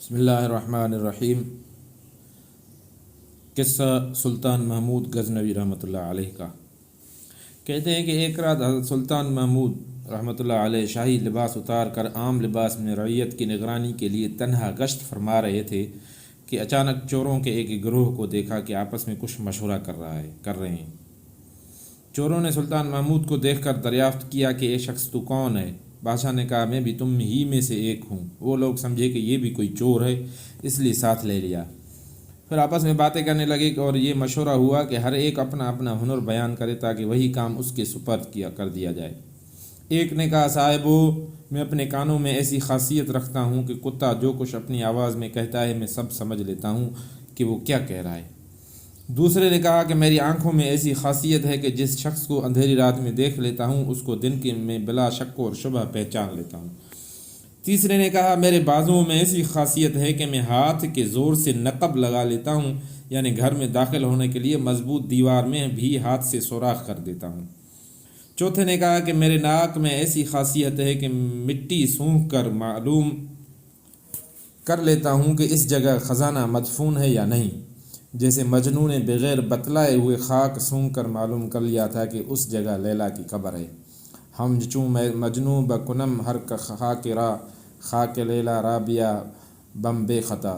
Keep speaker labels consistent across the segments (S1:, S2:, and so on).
S1: بسم اللہ الرحمن الرحیم۔ قصہ سلطان محمود غزنوی رحمۃ اللہ علیہ کا۔ کہتے ہیں کہ ایک رات حضرت سلطان محمود رحمۃ اللہ علیہ شاہی لباس اتار کر عام لباس میں رعیت کی نگرانی کے لیے تنہا گشت فرما رہے تھے کہ اچانک چوروں کے ایک گروہ کو دیکھا کہ آپس میں کچھ مشورہ کر رہے ہیں۔ چوروں نے سلطان محمود کو دیکھ کر دریافت کیا کہ یہ شخص تو کون ہے؟ بادشاہ نے کہا میں بھی تم ہی میں سے ایک ہوں۔ وہ لوگ سمجھے کہ یہ بھی کوئی چور ہے، اس لیے ساتھ لے لیا۔ پھر آپس میں باتیں کرنے لگے اور یہ مشورہ ہوا کہ ہر ایک اپنا اپنا ہنر بیان کرے تاکہ وہی کام اس کے سپرد کر دیا جائے۔ ایک نے کہا صاحبو، میں اپنے کانوں میں ایسی خاصیت رکھتا ہوں کہ کتا جو کچھ اپنی آواز میں کہتا ہے میں سب سمجھ لیتا ہوں کہ وہ کیا کہہ رہا ہے۔ دوسرے نے کہا کہ میری آنکھوں میں ایسی خاصیت ہے کہ جس شخص کو اندھیری رات میں دیکھ لیتا ہوں اس کو دن کے میں بلا شک اور شبہ پہچان لیتا ہوں۔ تیسرے نے کہا میرے بازوؤں میں ایسی خاصیت ہے کہ میں ہاتھ کے زور سے نقب لگا لیتا ہوں، یعنی گھر میں داخل ہونے کے لیے مضبوط دیوار میں بھی ہاتھ سے سوراخ کر دیتا ہوں۔ چوتھے نے کہا کہ میرے ناک میں ایسی خاصیت ہے کہ مٹی سونگھ کر معلوم کر لیتا ہوں کہ اس جگہ خزانہ مدفون ہے یا نہیں، جیسے مجنوں نے بغیر بتلائے ہوئے خاک سونگھ کر معلوم کر لیا تھا کہ اس جگہ لیلا کی قبر ہے۔ ہم چوں مجنوں بکنم ہر خاک را خاک لیلا رابیہ بم بے خطا۔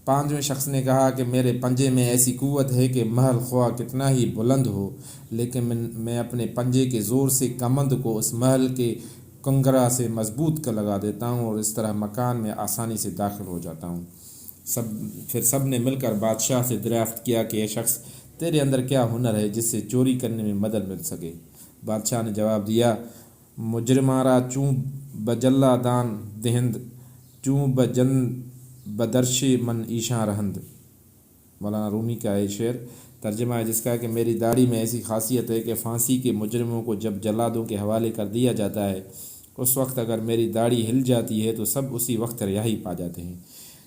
S1: پانچویں شخص نے کہا کہ میرے پنجے میں ایسی قوت ہے کہ محل خواہ کتنا ہی بلند ہو لیکن میں اپنے پنجے کے زور سے کمند کو اس محل کے کنگرا سے مضبوط کر لگا دیتا ہوں اور اس طرح مکان میں آسانی سے داخل ہو جاتا ہوں۔ پھر سب نے مل کر بادشاہ سے دریافت کیا کہ یہ شخص تیرے اندر کیا ہنر ہے جس سے چوری کرنے میں مدد مل سکے؟ بادشاہ نے جواب دیا مجرمارا چوں بجلا دان دہند چوں بجن بدرش من ایشاں رہند۔ مولانا رومی کا یہ شعر ترجمہ ہے جس کا کہ میری داڑھی میں ایسی خاصیت ہے کہ پھانسی کے مجرموں کو جب جلادوں کے حوالے کر دیا جاتا ہے اس وقت اگر میری داڑھی ہل جاتی ہے تو سب اسی وقت رہائی پا جاتے ہیں،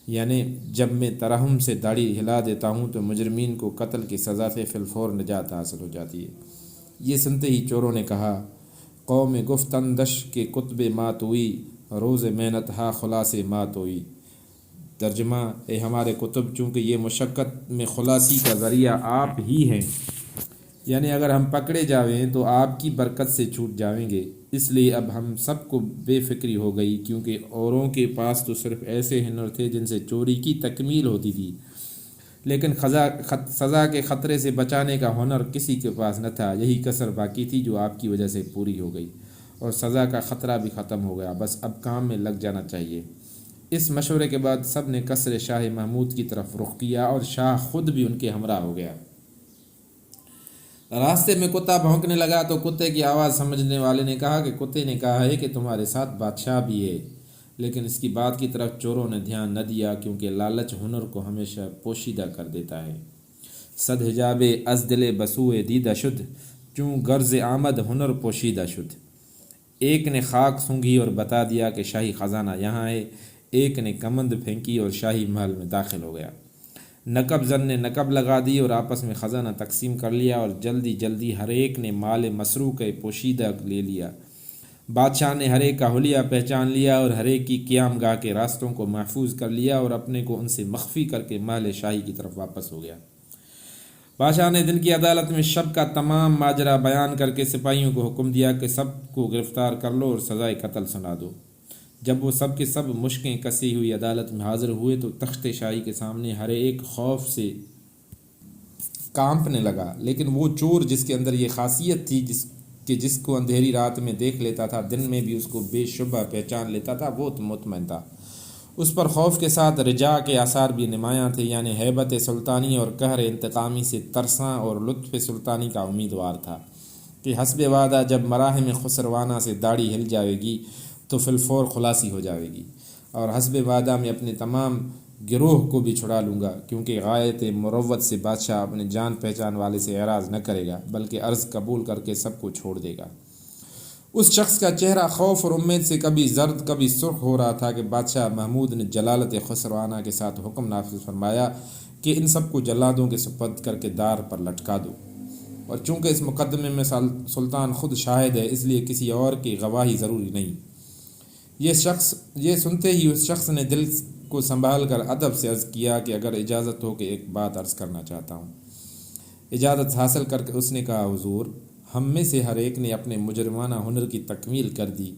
S1: یعنی جب میں ترحم سے داڑھی ہلا دیتا ہوں تو مجرمین کو قتل کی سزا سے فی الفور نجات حاصل ہو جاتی ہے۔ یہ سنتے ہی چوروں نے کہا قوم گفتندش کے کتب مات ہوئی روز محنت ہا خلاص مات ہوئی۔ ترجمہ اے ہمارے کتب، چونکہ یہ مشقت میں خلاصی کا ذریعہ آپ ہی ہیں، یعنی اگر ہم پکڑے جاویں تو آپ کی برکت سے چھوٹ جاویں گے، اس لیے اب ہم سب کو بے فکری ہو گئی کیونکہ اوروں کے پاس تو صرف ایسے ہنر تھے جن سے چوری کی تکمیل ہوتی تھی، لیکن سزا کے خطرے سے بچانے کا ہنر کسی کے پاس نہ تھا۔ یہی کسر باقی تھی جو آپ کی وجہ سے پوری ہو گئی اور سزا کا خطرہ بھی ختم ہو گیا، بس اب کام میں لگ جانا چاہیے۔ اس مشورے کے بعد سب نے قصر شاہ محمود کی طرف رخ کیا اور شاہ خود بھی ان کے ہمراہ ہو گیا۔ راستے میں کتا بھونکنے لگا تو کتے کی آواز سمجھنے والے نے کہا کہ کتے نے کہا ہے کہ تمہارے ساتھ بادشاہ بھی ہے، لیکن اس کی بات کی طرف چوروں نے دھیان نہ دیا کیونکہ لالچ ہنر کو ہمیشہ پوشیدہ کر دیتا ہے۔ صد حجاب از دل بسوئے دیدہ شد چوں غرض آمد ہنر پوشیدہ شد۔ ایک نے خاک سونگھی اور بتا دیا کہ شاہی خزانہ یہاں ہے، ایک نے کمند پھینکی اور شاہی محل میں داخل ہو گیا۔ نقب زن نے نقب لگا دی اور آپس میں خزانہ تقسیم کر لیا اور جلدی ہر ایک نے مال مسروق پوشیدہ لے لیا۔ بادشاہ نے ہر ایک کا حلیہ پہچان لیا اور ہر ایک کی قیام گاہ کے راستوں کو محفوظ کر لیا اور اپنے کو ان سے مخفی کر کے محل شاہی کی طرف واپس ہو گیا۔ بادشاہ نے دن کی عدالت میں شب کا تمام ماجرا بیان کر کے سپاہیوں کو حکم دیا کہ سب کو گرفتار کر لو اور سزائے قتل سنا دو۔ جب وہ سب کے سب مشقیں کسی ہوئی عدالت میں حاضر ہوئے تو تخت شاہی کے سامنے ہر ایک خوف سے کانپنے لگا، لیکن وہ چور جس کے اندر یہ خاصیت تھی جس کو اندھیری رات میں دیکھ لیتا تھا دن میں بھی اس کو بے شبہ پہچان لیتا تھا، وہ مطمئن تھا۔ اس پر خوف کے ساتھ رجاء کے آثار بھی نمایاں تھے، یعنی ہیبت سلطانی اور قہر انتقامی سے ترساں اور لطف سلطانی کا امیدوار تھا کہ حسب وعدہ جب مراحم خسروانہ سے داڑھی ہل جائے گی تو فی الفور خلاصی ہو جائے گی اور حسب وعدہ میں اپنے تمام گروہ کو بھی چھڑا لوں گا، کیونکہ غایت مروت سے بادشاہ اپنے جان پہچان والے سے اعراض نہ کرے گا بلکہ عرض قبول کر کے سب کو چھوڑ دے گا۔ اس شخص کا چہرہ خوف اور امید سے کبھی زرد کبھی سرخ ہو رہا تھا کہ بادشاہ محمود نے جلالت خسروانہ کے ساتھ حکم نافذ فرمایا کہ ان سب کو جلادوں کے سپرد کر کے دار پر لٹکا دو، اور چونکہ اس مقدمے میں سلطان خود شاہد ہے اس لیے کسی اور کی گواہی ضروری نہیں۔ یہ سنتے ہی اس شخص نے دل کو سنبھال کر ادب سے عرض کیا کہ اگر اجازت ہو کہ ایک بات عرض کرنا چاہتا ہوں۔ اجازت حاصل کر کے اس نے کہا حضور، ہم میں سے ہر ایک نے اپنے مجرمانہ ہنر کی تکمیل کر دی،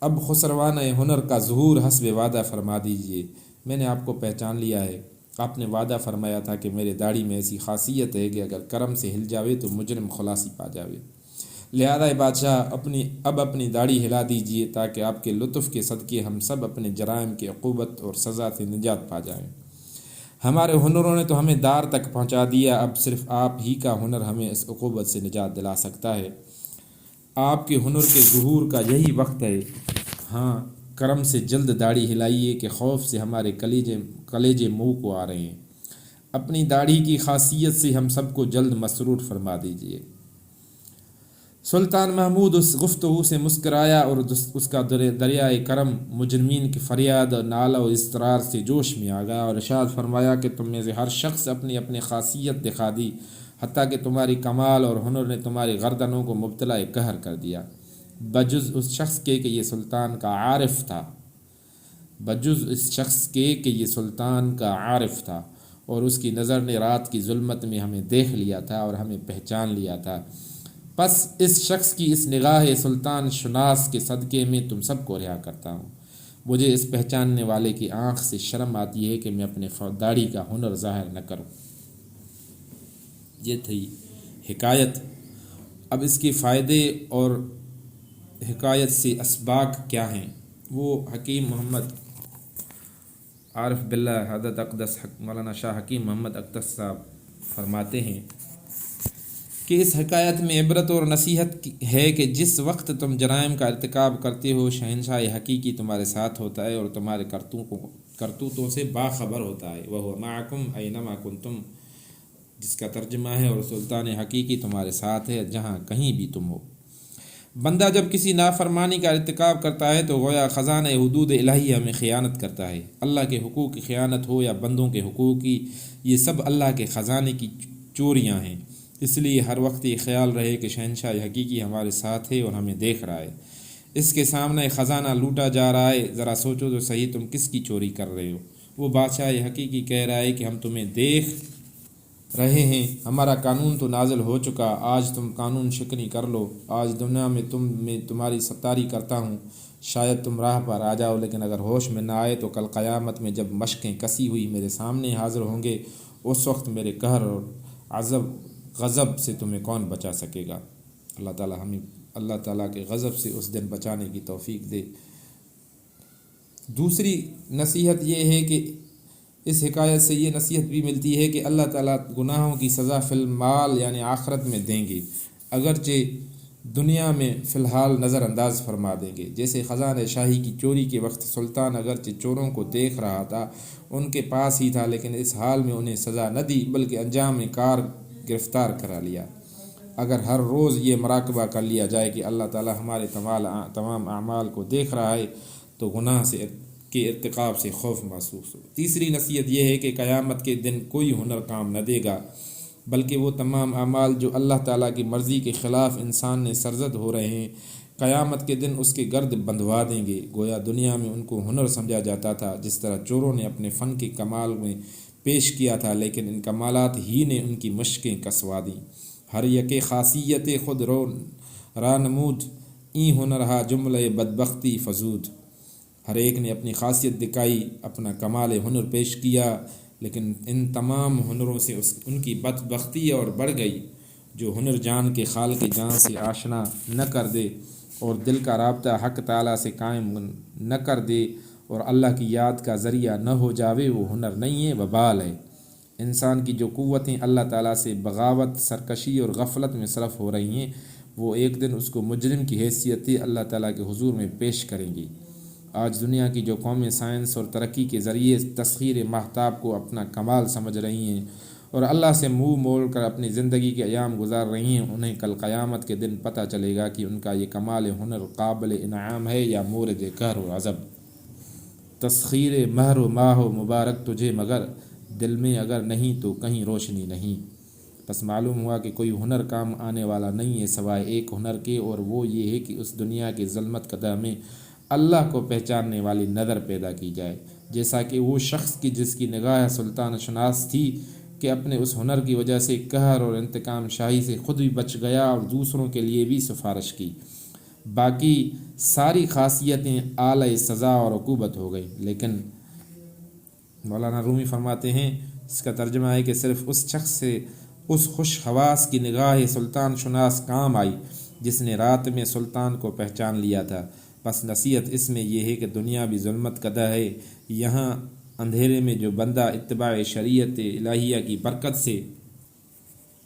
S1: اب خسروانہ ہنر کا ظہور حسب وعدہ فرما دیجئے۔ میں نے آپ کو پہچان لیا ہے، آپ نے وعدہ فرمایا تھا کہ میرے داڑھی میں ایسی خاصیت ہے کہ اگر کرم سے ہل جاوے تو مجرم خلاصی پا جاوے، لہذا اے بادشاہ اپنی داڑھی ہلا دیجئے تاکہ آپ کے لطف کے صدقے ہم سب اپنے جرائم کی عقوبت اور سزا سے نجات پا جائیں۔ ہمارے ہنروں نے تو ہمیں دار تک پہنچا دیا، اب صرف آپ ہی کا ہنر ہمیں اس عقوبت سے نجات دلا سکتا ہے۔ آپ کے ہنر کے ظہور کا یہی وقت ہے۔ ہاں، کرم سے جلد داڑھی ہلائیے کہ خوف سے ہمارے کلیجے منہ کو آ رہے ہیں۔ اپنی داڑھی کی خاصیت سے ہم سب کو جلد مسرور فرما دیجیے۔ سلطان محمود اس گفتگو سے مسکرایا اور اس کا دریائے کرم مجرمین کی فریاد اور نالہ و اضطرار سے جوش میں آ گیا اور ارشاد فرمایا کہ تم میں سے ہر شخص اپنی اپنی خاصیت دکھا دی، حتیٰ کہ تمہاری کمال اور ہنر نے تمہاری گردنوں کو مبتلا قہر کر دیا، بجز اس شخص کے کہ یہ سلطان کا عارف تھا اور اس کی نظر نے رات کی ظلمت میں ہمیں دیکھ لیا تھا اور ہمیں پہچان لیا تھا۔ پس اس شخص کی اس نگاہ سلطان شناس کے صدقے میں تم سب کو رہا کرتا ہوں۔ مجھے اس پہچاننے والے کی آنکھ سے شرم آتی ہے کہ میں اپنے داڑھی کا ہنر ظاہر نہ کروں۔ یہ تھی حکایت۔ اب اس کے فائدے اور حکایت سے اسباق کیا ہیں، وہ حکیم محمد عارف باللہ حضرت اقدس مولانا شاہ حکیم محمد اقدس صاحب فرماتے ہیں کہ اس حکایت میں عبرت اور نصیحت ہے کہ جس وقت تم جرائم کا ارتکاب کرتے ہو، شہنشاہ حقیقی تمہارے ساتھ ہوتا ہے اور تمہارے کرتوتوں سے باخبر ہوتا ہے۔ وَهُوَ مَعَكُمْ أَيْنَمَا كُنْتُمْ، جس کا ترجمہ ہے اور سلطان حقیقی تمہارے ساتھ ہے جہاں کہیں بھی تم ہو۔ بندہ جب کسی نافرمانی کا ارتکاب کرتا ہے تو گویا خزانہ حدود الہیہ میں خیانت کرتا ہے۔ اللہ کے حقوق کی خیانت ہو یا بندوں کے حقوق کی، یہ سب اللہ کے خزانے کی چوریاں ہیں۔ اس لیے ہر وقت یہ خیال رہے کہ شہنشاہ حقیقی ہمارے ساتھ ہے اور ہمیں دیکھ رہا ہے، اس کے سامنے خزانہ لوٹا جا رہا ہے، ذرا سوچو تو صحیح تم کس کی چوری کر رہے ہو۔ وہ بادشاہ حقیقی کہہ رہا ہے کہ ہم تمہیں دیکھ رہے ہیں، ہمارا قانون تو نازل ہو چکا، آج تم قانون شکنی کر لو، آج دنیا میں تمہاری ستاری کرتا ہوں، شاید تم راہ پر آ جاؤ، لیکن اگر ہوش میں نہ آئے تو کل قیامت میں جب مشقیں کسی ہوئی میرے سامنے حاضر ہوں گے، اس وقت میرے قہر اور غضب سے تمہیں کون بچا سکے گا۔ اللہ تعالیٰ کے غضب سے اس دن بچانے کی توفیق دے۔ دوسری نصیحت یہ ہے کہ اس حکایت سے یہ نصیحت بھی ملتی ہے کہ اللہ تعالیٰ گناہوں کی سزا فی المال یعنی آخرت میں دیں گے، اگرچہ دنیا میں فی الحال نظر انداز فرما دیں گے۔ جیسے خزانہ شاہی کی چوری کے وقت سلطان اگرچہ چوروں کو دیکھ رہا تھا، ان کے پاس ہی تھا، لیکن اس حال میں انہیں سزا نہ دی بلکہ انجام کار گرفتار کرا لیا۔ اگر ہر روز یہ مراقبہ کر لیا جائے کہ اللہ تعالیٰ ہمارے تمام اعمال کو دیکھ رہا ہے تو گناہ کے ارتکاب سے خوف محسوس ہو۔ تیسری نصیحت یہ ہے کہ قیامت کے دن کوئی ہنر کام نہ دے گا، بلکہ وہ تمام اعمال جو اللہ تعالیٰ کی مرضی کے خلاف انسان نے سرزد ہو رہے ہیں، قیامت کے دن اس کے گرد بندھوا دیں گے۔ گویا دنیا میں ان کو ہنر سمجھا جاتا تھا، جس طرح چوروں نے اپنے فن کے کمال میں پیش کیا تھا، لیکن ان کمالات ہی نے ان کی مشقیں کسوا دیں۔ ہر یک خاصیت خود رو رانمود، این ہنر ہا جملہ بدبختی فزود۔ ہر ایک نے اپنی خاصیت دکھائی، اپنا کمال ہنر پیش کیا، لیکن ان تمام ہنروں سے ان کی بدبختی اور بڑھ گئی۔ جو ہنر جان کے خالق جان سے آشنا نہ کر دے اور دل کا رابطہ حق تعالیٰ سے قائم نہ کر دے اور اللہ کی یاد کا ذریعہ نہ ہو جاوے، وہ ہنر نہیں ہے، وبال ہے۔ انسان کی جو قوتیں اللہ تعالیٰ سے بغاوت، سرکشی اور غفلت میں صرف ہو رہی ہیں، وہ ایک دن اس کو مجرم کی حیثیت اللہ تعالیٰ کے حضور میں پیش کریں گی۔ آج دنیا کی جو قومیں سائنس اور ترقی کے ذریعے تسخیر ماہتاب کو اپنا کمال سمجھ رہی ہیں اور اللہ سے منہ موڑ کر اپنی زندگی کے ایام گزار رہی ہیں، انہیں کل قیامت کے دن پتہ چلے گا کہ ان کا یہ کمال ہنر قابل انعام ہے یا مورد قہر و عذاب۔ تسخیر مہر و ماہ و مبارک تجھے، مگر دل میں اگر نہیں تو کہیں روشنی نہیں۔ بس معلوم ہوا کہ کوئی ہنر کام آنے والا نہیں ہے سوائے ایک ہنر کے، اور وہ یہ ہے کہ اس دنیا کے ظلمت قدہ میں اللہ کو پہچاننے والی نظر پیدا کی جائے، جیسا کہ وہ شخص کی جس کی نگاہ سلطان شناس تھی کہ اپنے اس ہنر کی وجہ سے قہر اور انتقام شاہی سے خود بھی بچ گیا اور دوسروں کے لیے بھی سفارش کی۔ باقی ساری خاصیتیں اعلی سزا اور عقوبت ہو گئی، لیکن مولانا رومی فرماتے ہیں اس کا ترجمہ ہے کہ صرف اس شخص سے اس خوش حواس کی نگاہ سلطان شناس کام آئی جس نے رات میں سلطان کو پہچان لیا تھا۔ بس نصیحت اس میں یہ ہے کہ دنیا بھی ظلمت کدہ ہے، یہاں اندھیرے میں جو بندہ اتباع شریعت الہیہ کی برکت سے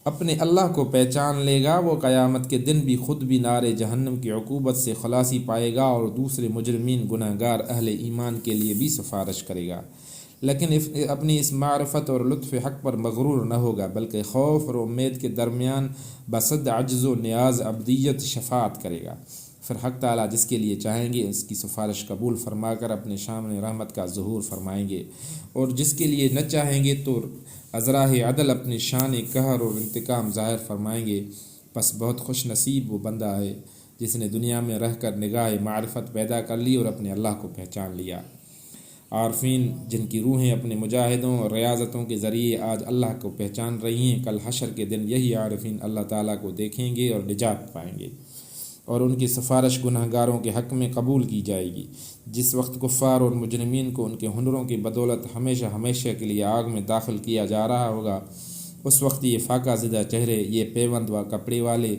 S1: اپنے اللہ کو پہچان لے گا، وہ قیامت کے دن بھی خود بھی نار جہنم کی عقوبت سے خلاصی پائے گا اور دوسرے مجرمین گناہ گار اہل ایمان کے لیے بھی سفارش کرے گا، لیکن اپنی اس معرفت اور لطف حق پر مغرور نہ ہوگا، بلکہ خوف اور امید کے درمیان بصد عجز و نیاز عبدیت شفاعت کرے گا۔ پھر حق تعالیٰ جس کے لیے چاہیں گے اس کی سفارش قبول فرما کر اپنے شامن رحمت کا ظہور فرمائیں گے، اور جس کے لیے نہ چاہیں گے تو ازراہ عدل اپنی شان قہر اور انتقام ظاہر فرمائیں گے۔ پس بہت خوش نصیب وہ بندہ ہے جس نے دنیا میں رہ کر نگاہ معرفت پیدا کر لی اور اپنے اللہ کو پہچان لیا۔ عارفین جن کی روحیں اپنے مجاہدوں اور ریاضتوں کے ذریعے آج اللہ کو پہچان رہی ہیں، کل حشر کے دن یہی عارفین اللہ تعالیٰ کو دیکھیں گے اور نجات پائیں گے، اور ان کی سفارش گناہ گاروں کے حق میں قبول کی جائے گی۔ جس وقت کفار اور مجرمین کو ان کے ہنروں کی بدولت ہمیشہ ہمیشہ کے لیے آگ میں داخل کیا جا رہا ہوگا، اس وقت یہ فاقہ زدہ چہرے، یہ پیوند و کپڑے والے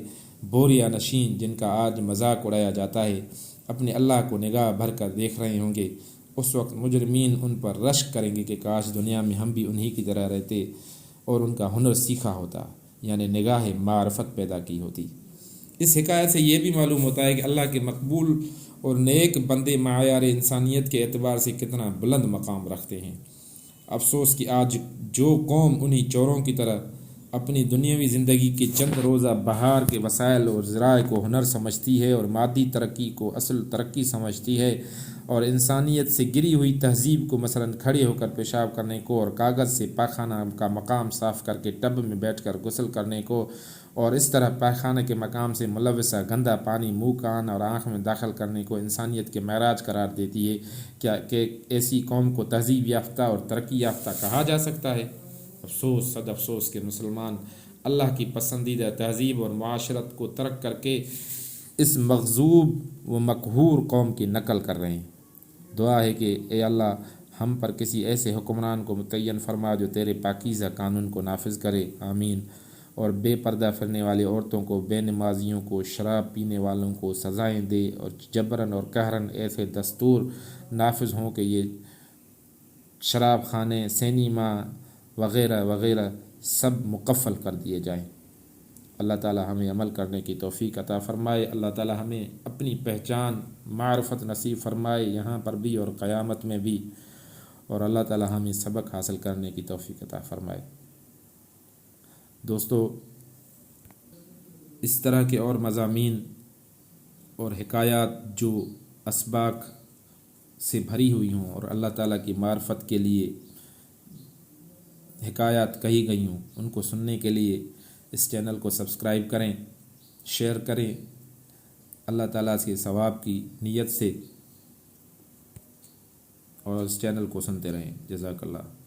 S1: بوریا نشین جن کا آج مذاق اڑایا جاتا ہے، اپنے اللہ کو نگاہ بھر کر دیکھ رہے ہوں گے۔ اس وقت مجرمین ان پر رشک کریں گے کہ کاش دنیا میں ہم بھی انہی کی طرح رہتے اور ان کا ہنر سیکھا ہوتا، یعنی نگاہ معرفت پیدا کی ہوتی۔ اس حکایت سے یہ بھی معلوم ہوتا ہے کہ اللہ کے مقبول اور نیک بندے معیار انسانیت کے اعتبار سے کتنا بلند مقام رکھتے ہیں۔ افسوس کہ آج جو قوم انہی چوروں کی طرح اپنی دنیاوی زندگی کے چند روزہ بہار کے وسائل اور ذرائع کو ہنر سمجھتی ہے اور مادی ترقی کو اصل ترقی سمجھتی ہے، اور انسانیت سے گری ہوئی تہذیب کو مثلا کھڑے ہو کر پیشاب کرنے کو اور کاغذ سے پاخانہ کا مقام صاف کر کے ٹب میں بیٹھ کر غسل کرنے کو، اور اس طرح پاخانہ کے مقام سے ملوثہ گندا پانی منہ کان اور آنکھ میں داخل کرنے کو انسانیت کے معراج قرار دیتی ہے، کیا کہ ایسی قوم کو تہذیب یافتہ اور ترقی یافتہ کہا جا سکتا ہے؟ افسوس، صد افسوس کہ مسلمان اللہ کی پسندیدہ تہذیب اور معاشرت کو ترک کر کے اس مغضوب و مقہور قوم کی نقل کر رہے ہیں۔ دعا ہے کہ اے اللہ ہم پر کسی ایسے حکمران کو متعین فرما جو تیرے پاکیزہ قانون کو نافذ کرے، آمین، اور بے پردہ پھرنے والی عورتوں کو، بے نمازیوں کو، شراب پینے والوں کو سزائیں دے، اور جبراً اور قہراً ایسے دستور نافذ ہوں کہ یہ شراب خانے، سینما وغیرہ وغیرہ سب مقفل کر دیے جائیں۔ اللہ تعالی ہمیں عمل کرنے کی توفیق عطا فرمائے۔ اللہ تعالی ہمیں اپنی پہچان معرفت نصیب فرمائے، یہاں پر بھی اور قیامت میں بھی، اور اللہ تعالی ہمیں سبق حاصل کرنے کی توفیق عطا فرمائے۔ دوستو، اس طرح کے اور مضامین اور حکایات جو اسباق سے بھری ہوئی ہوں اور اللہ تعالیٰ کی معرفت کے لیے حکایات کہی گئی ہوں، ان کو سننے کے لیے اس چینل کو سبسکرائب کریں، شیئر کریں، اللہ تعالیٰ کے ثواب کی نیت سے، اور اس چینل کو سنتے رہیں۔ جزاک اللہ۔